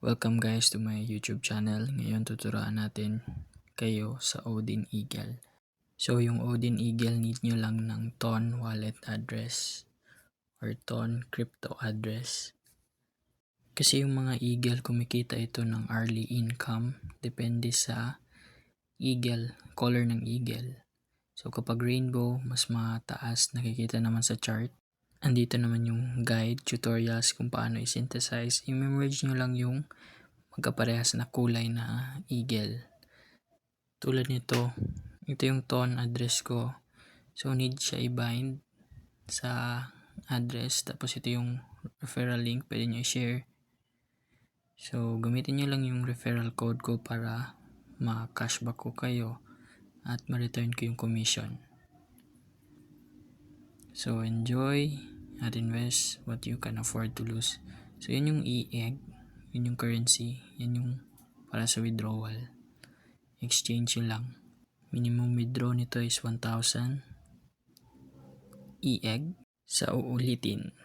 Welcome guys to my YouTube channel. Ngayon tuturuan natin kayo sa Odin Eagle. So yung Odin Eagle, need nyo lang ng TON wallet address or TON crypto address. Kasi yung mga Eagle, kumikita ito ng early income. Depende sa Eagle, color ng Eagle. So kapag rainbow, mas mataas, nakikita naman sa chart. Andito naman yung guide, tutorials kung paano i-synthesize. I-merge nyo lang yung magkaparehas na kulay na eagle. Tulad nito, ito yung TON address ko. So need siya i-bind sa address. Tapos ito yung referral link, pwede nyo i-share. So gamitin nyo lang yung referral code ko para ma-cashback ko kayo at ma-return ko yung commission. So enjoy at invest what you can afford to lose. So yun yung EEG, yun yung currency, yan yung para sa withdrawal. Exchange yun lang. Minimum withdraw nito is 1,000 EEG sa uulitin.